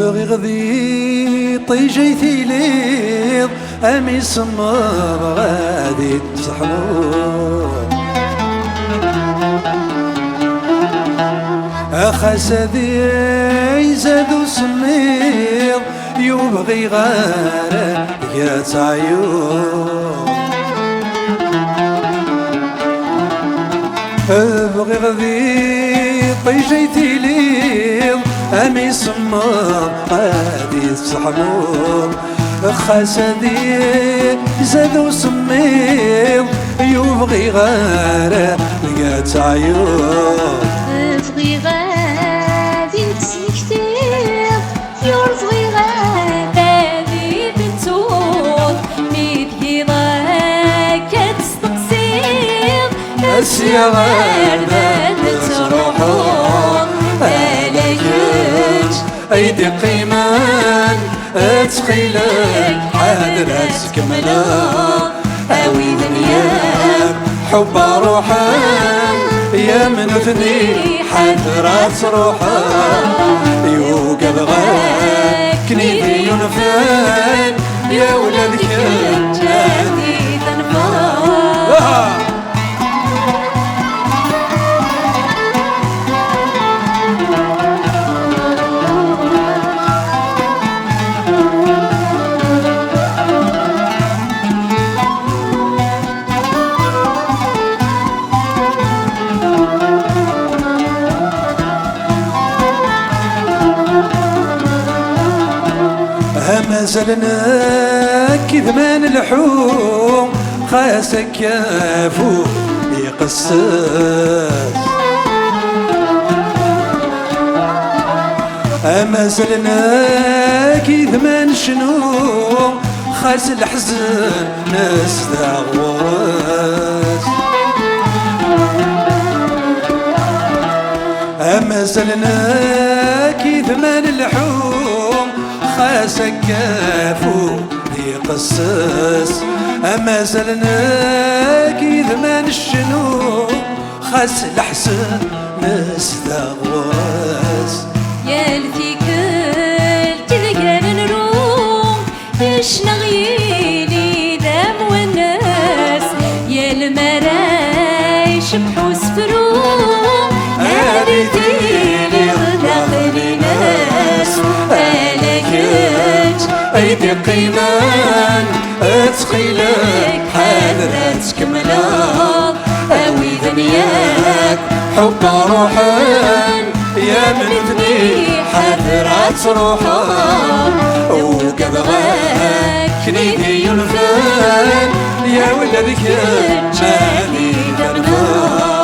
بغي غذي طيجي ثيليض أمي سمر غادي تسحمر أخسدي زادو سمير يبغي غير يا تعيون بغي غذي طيجي تيليض أمي سمر غادي تسحمر خسدي زادو سمير يبغي غير يا تعيون بغي غادي نتسكتير يربغي غادي بنتوض ميدي ضاك تستقسير أسيا غادة تروحون ألاقيش أيدي قيمان أتخيلك حاضرة تكملا أوي دنياك حب روحان يا من ثني حاضرة روحان يوقف غاك كنيدي ينفان يا ولدك جادي تنفان ما زلنا كذمان الحوم خاسك كافو يقصص ما زلنا كذمان شنو خاس الحزن ناس داغواس ما زلنا كذمان الحوم خاسك كافو يقصص أما زلنا كذمان الشنو خاس الحسن ناس داغواس يا الفيك تلقى نروم باش نغيلي دام والناس يا المراي شبحو سفروم هذه تيلي داخلي ناس أيدي قيمان أتخيلك حاضرة تكملا أوي دنياك حب روحان يا من ثني حاضرة روحان وقد غاك كنيدي ينفان يا ولدك جاني تنفان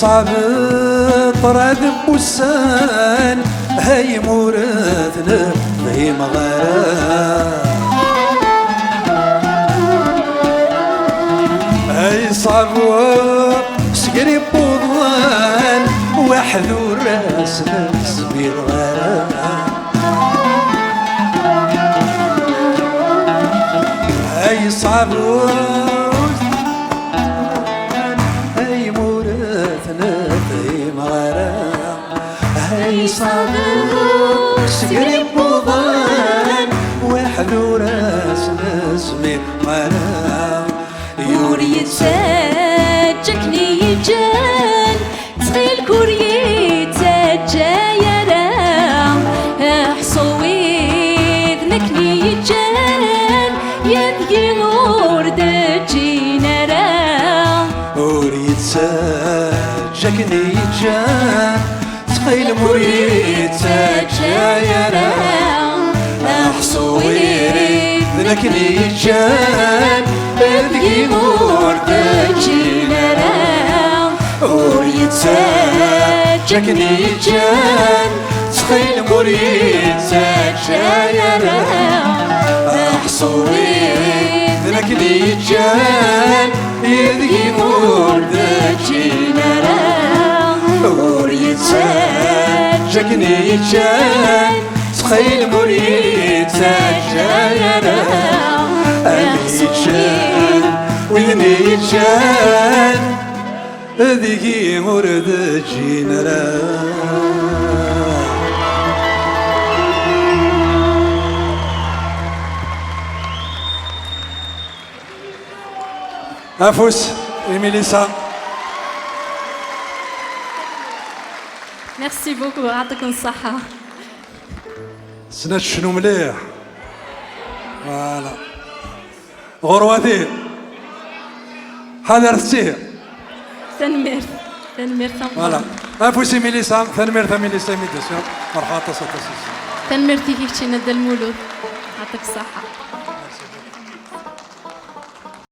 صعب طراد بوسان هاي مورثنا في مغارة هاي صعب سقري بوضوان وحذو راسنا سبيل غارة هاي صعب صابر سقريب بوضان وحذو راس نسمي مرام يوري تساجكني يجان تخيل كوري تجايرا احصوي ذنكني يجان يدقي نور دجينا را يوري تساجكني يجان خيل مريد تجايرا أحصوي ذنكني جان بدقي نور تجينا وريد تجاكني جان خيل مريد تجايرا أحصوي ذنكني جان يدقي موردك وريتسجكني جان تخيل مريتسجانا أمي جان وذني جان ذيكي موردك أفوس إميليسا. ميرسي بوكو يعطيكم الصحة. سنات شنو مليح. فوالا. غرواتي. حضرتي. تنمير فوالا. أفوس إميليسا تنمير ثميليسا ميدسيون. مرحبا تصل. تنمير كيف تشينا المولود. يعطيك الصحة.